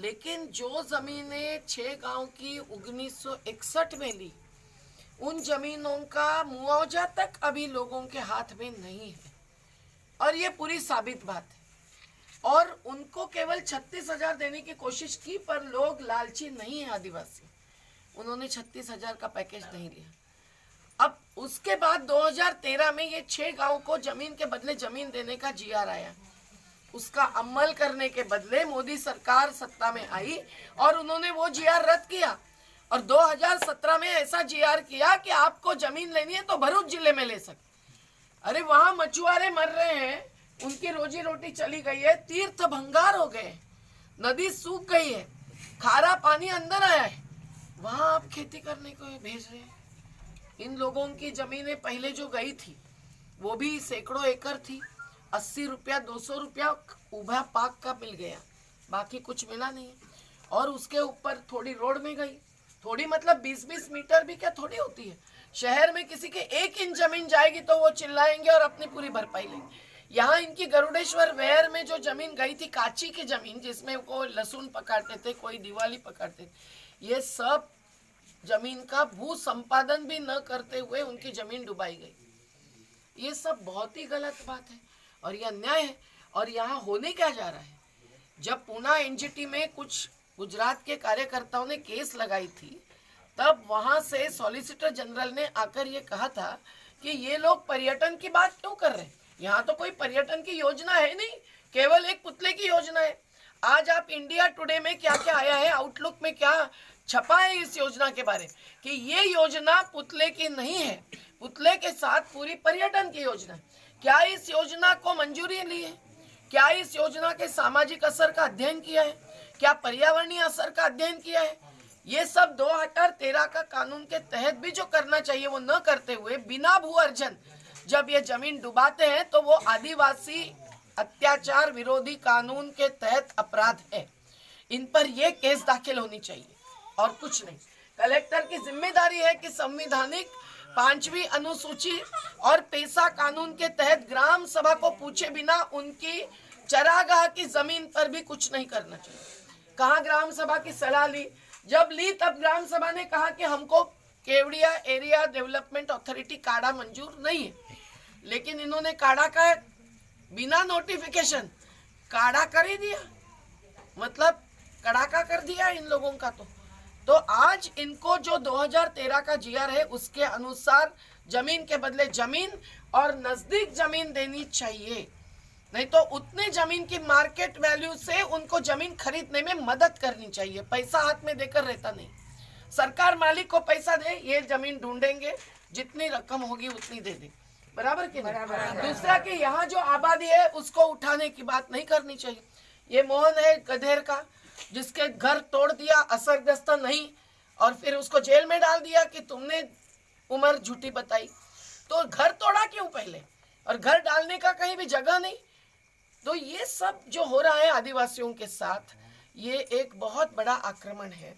लेकिन जो जमीनें 6 गांव की 1961 में ली, उन जमीनों का मुआवजा तक अभी लोगों के हाथ में नहीं है, और ये पूरी साबित बात है। और उनको केवल 36,000 देने की कोशिश की, पर लोग लालची नहीं है आदिवासी, उन्होंने 36,000 का पैकेज नहीं लिया। अब उसके बाद 2013 में ये 6 गांव को जमीन के बदले जमीन देने का जीआर आया। उसका अमल करने के बदले मोदी सरकार सत्ता में आई और उन्होंने वो जीआर रद्द किया, और 2017 में ऐसा जीआर किया कि आपको जमीन लेनी है तो भरूच जिले में ले सकते। अरे वहां मछुआरे मर रहे हैं, उनकी रोजी रोटी चली गई है, तीर्थ भंगार हो गए, नदी सूख गई है, खारा पानी अंदर आया है, वहां आप खेती करने को भेज रहे हैं। इन लोगों की जमीनें पहले जो गई थी वो भी सैकड़ों एकड़ थी, 80 रुपया 200 रुपया उभा पाक का मिल गया, बाकी कुछ मिला नहीं। और उसके ऊपर थोड़ी रोड में गई, थोड़ी मतलब 20-20 मीटर भी क्या थोड़ी होती है। शहर में किसी के 1 इंच जमीन जाएगी तो वो चिल्लाएंगे और अपनी पूरी भरपाई लेंगे। यहाँ इनकी गरुड़ेश्वर वेयर में जो जमीन गई थी, काची की जमीन, जिसमें कोई लहसुन पकाते थे, कोई दिवाली पकाते थे, ये सब जमीन का भू संपादन भी न करते हुए उनकी जमीन डुबाई गई। ये सब बहुत ही गलत बात है और ये अन्याय है। और यहाँ होने क्या जा रहा है, जब पूना एनजीटी में कुछ गुजरात के कार्यकर्ताओं ने केस लगाई थी, तब वहां से सॉलिसिटर जनरल ने आकर ये कहा था कि ये लोग पर्यटन की बात क्यों कर रहे हैं, यहाँ तो कोई पर्यटन की योजना है नहीं, केवल एक पुतले की योजना है। आज आप इंडिया टुडे में क्या क्या आया है, आउटलुक में क्या छपा है इस योजना के बारे में, कि ये योजना पुतले की नहीं है, पुतले के साथ पूरी पर्यटन की योजना है। क्या इस योजना को मंजूरी ली है? क्या इस योजना के सामाजिक असर का अध्ययन किया है? क्या पर्यावरणीय असर का अध्ययन किया है? ये सब 2013 का कानून के तहत भी जो करना चाहिए वो न करते हुए बिना भू अर्जन जब ये जमीन डुबाते हैं तो वो आदिवासी अत्याचार विरोधी कानून के तहत अपराध है। इन पर ये केस दाखिल होनी चाहिए और कुछ नहीं। कलेक्टर की जिम्मेदारी है कि संवैधानिक 5वीं अनुसूची और पेशा कानून के तहत ग्राम सभा को पूछे बिना उनकी चरागाह की जमीन पर भी कुछ नहीं करना चाहिए। कहाँ ग्राम सभा की सलाह ली? जब ली तब ग्राम सभा ने कहा कि हमको केवड़िया एरिया डेवलपमेंट अथॉरिटी काड़ा मंजूर नहीं है, लेकिन इन्होंने काड़ा का बिना नोटिफिकेशन काड़ा कर ही दिया, मतलब कड़ाका कर दिया इन लोगों का। तो आज इनको जो 2013 का जीआर है उसके अनुसार जमीन के बदले जमीन और नजदीक जमीन देनी चाहिए, नहीं तो उतने जमीन की मार्केट वैल्यू से उनको जमीन खरीदने में मदद करनी चाहिए। पैसा हाथ में देकर रहता नहीं, सरकार मालिक को पैसा दे, ये जमीन ढूंढेंगे, जितनी रकम होगी उतनी दे दे, बराबर के नहीं। दूसरा कि यहाँ जो आबादी है उसको उठाने की बात नहीं करनी चाहिए। ये मोहन है गधेर का, जिसके घर तोड़ दिया, असरग्रस्त नहीं, और फिर उसको जेल में डाल दिया कि तुमने उम्र झूठी बताई। तो घर तोड़ा क्यों पहले, और घर डालने का कहीं भी जगह नहीं। तो ये सब जो हो रहा है आदिवासियों के साथ, ये एक बहुत बड़ा आक्रमण है।